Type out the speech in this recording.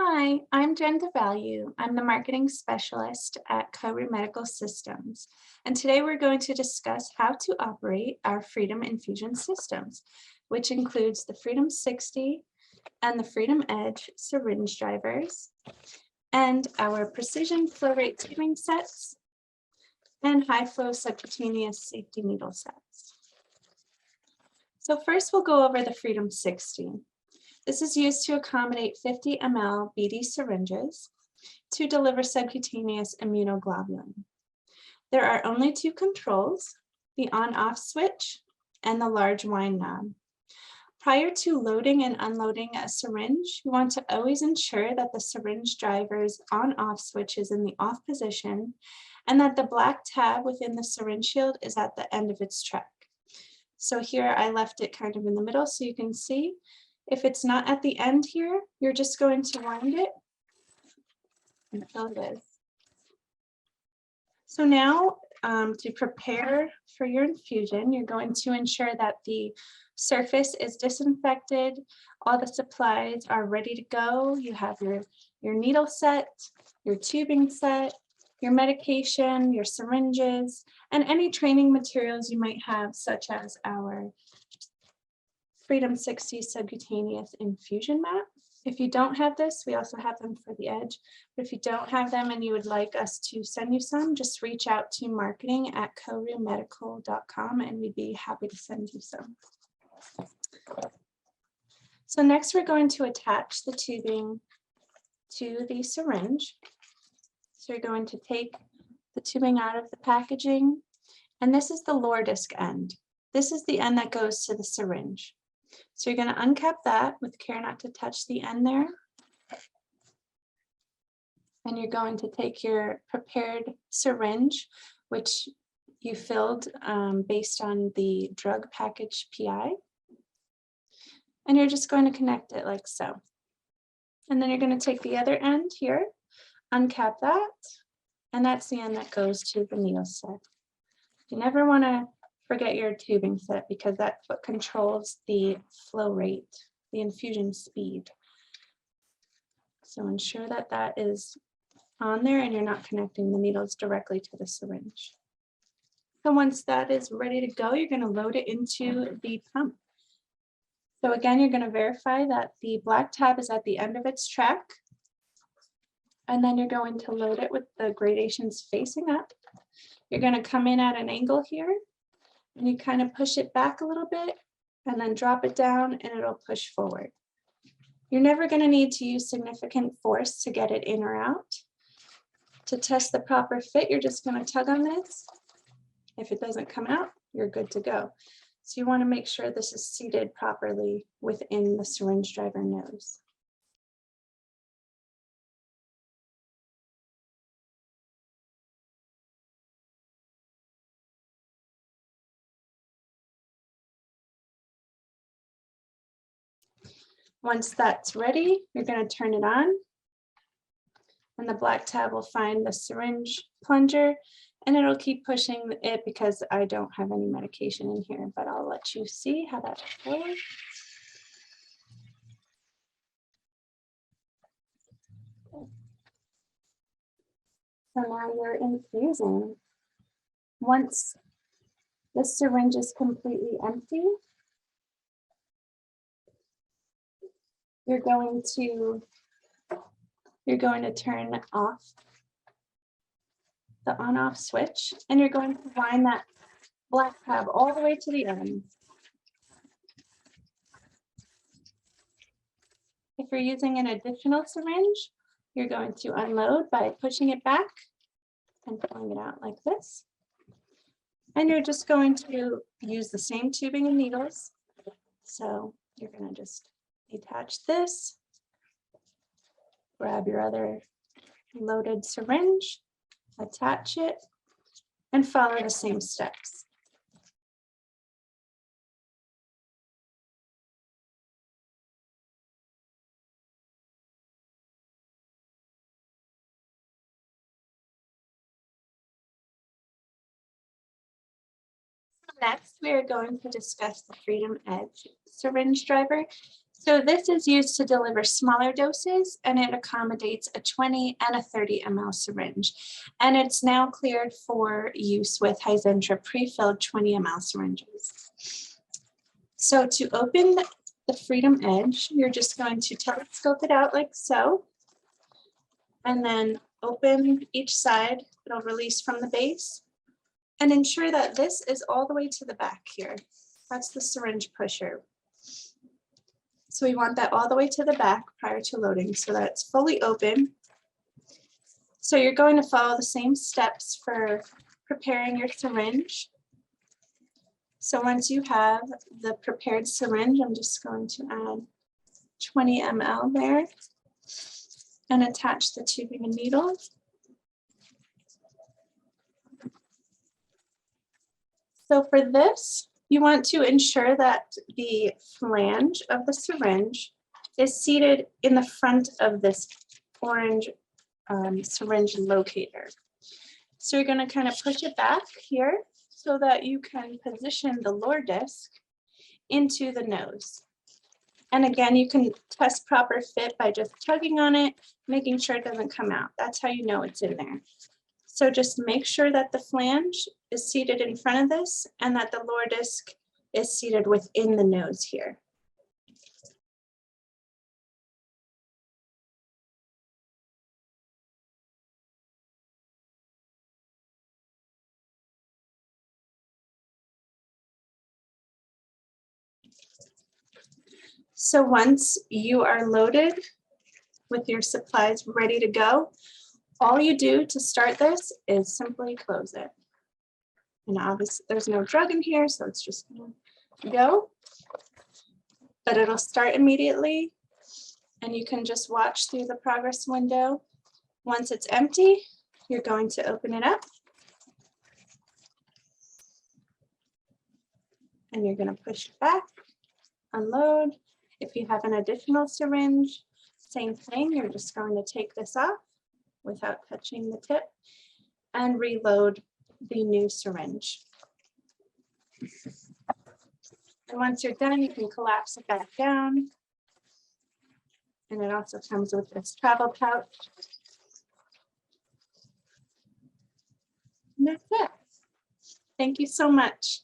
Hi, I'm Jen DeValue. I'm the marketing specialist at KORU Medical Systems. And today we're going to discuss how to operate our Freedom infusion systems, which includes the FREEDOM60 and the FreedomEdge syringe drivers, and our precision flow rate tubing sets, and high flow subcutaneous safety needle sets. So first we'll go over the FREEDOM60. This is used to accommodate 50 ml BD syringes to deliver subcutaneous immunoglobulin. There are only two controls, the on-off switch and the large wind knob. Prior to loading and unloading a syringe, you want to always ensure that the syringe driver's on-off switch is in the off position and that the black tab within the syringe shield is at the end of its track. So here I left it kind of in the middle so you can see. If it's not at the end here, you're just going to wind it until it is. So now to prepare for your infusion, you're going to ensure that the surface is disinfected, all the supplies are ready to go. You have your needle set, your tubing set, your medication, your syringes, and any training materials you might have, such as our FREEDOM60 subcutaneous infusion mat. If you don't have this, we also have them for the Edge. But if you don't have them and you would like us to send you some, just reach out to marketing@korumedical.com and we'd be happy to send you some. So next we're going to attach the tubing to the syringe. So you're going to take the tubing out of the packaging, and this is the lower disc end. This is the end that goes to the syringe. So you're going to uncap that with care not to touch the end there. And you're going to take your prepared syringe, which you filled based on the drug package PI. And you're just going to connect it like so. And then you're going to take the other end here, uncap that, and that's the end that goes to the needle set. You never want to forget your tubing set because that's what controls the flow rate, the infusion speed. So ensure that that is on there and you're not connecting the needles directly to the syringe. So once that is ready to go, you're going to load it into the pump. So again, you're going to verify that the black tab is at the end of its track. And then you're going to load it with the gradations facing up. You're going to come in at an angle here. And you kind of push it back a little bit and then drop it down and it'll push forward. You're never going to need to use significant force to get it in or out. To test the proper fit, you're just going to tug on this. If it doesn't come out, you're good to go. So you want to make sure this is seated properly within the syringe driver nose. Once that's ready, you're going to turn it on. And the black tab will find the syringe plunger and it'll keep pushing it because I don't have any medication in here, but I'll let you see how that goes. So now you're infusing. Once the syringe is completely empty, you're going to turn off the on-off switch and you're going to wind that black tab all the way to the end. If you're using an additional syringe, you're going to unload by pushing it back and pulling it out like this. And you're just going to use the same tubing and needles. So you're going to just detach this, grab your other loaded syringe, attach it, and follow the same steps. Next, we are going to discuss the FreedomEdge syringe driver. So this is used to deliver smaller doses, and it accommodates a 20 and a 30 ml syringe. And it's now cleared for use with Hizentra pre-filled 20 ml syringes. So to open the FreedomEdge, you're just going to telescope it out like so, and then open each side. It'll release from the base, and ensure that this is all the way to the back here. That's the syringe pusher. So we want that all the way to the back prior to loading so that it's fully open. So you're going to follow the same steps for preparing your syringe. So once you have the prepared syringe, I'm just going to add 20 ml there and attach the tubing and needle. So for this, you want to ensure that the flange of the syringe is seated in the front of this orange syringe locator. So you're going to kind of push it back here so that you can position the lower disc into the nose. And again, you can test proper fit by just tugging on it, making sure it doesn't come out. That's how you know it's in there. So just make sure that the flange is seated in front of this and that the lower disc is seated within the nose here. So once you are loaded with your supplies ready to go, all you do to start this is simply close it. And obviously there's no drug in here, so it's just gonna go. But it'll start immediately, and you can just watch through the progress window. Once it's empty, you're going to open it up. And you're gonna push it back, unload. If you have an additional syringe, same thing, you're just going to take this off without touching the tip and reload the new syringe. And once you're done, you can collapse it back down. And it also comes with this travel pouch. And that's it. Thank you so much.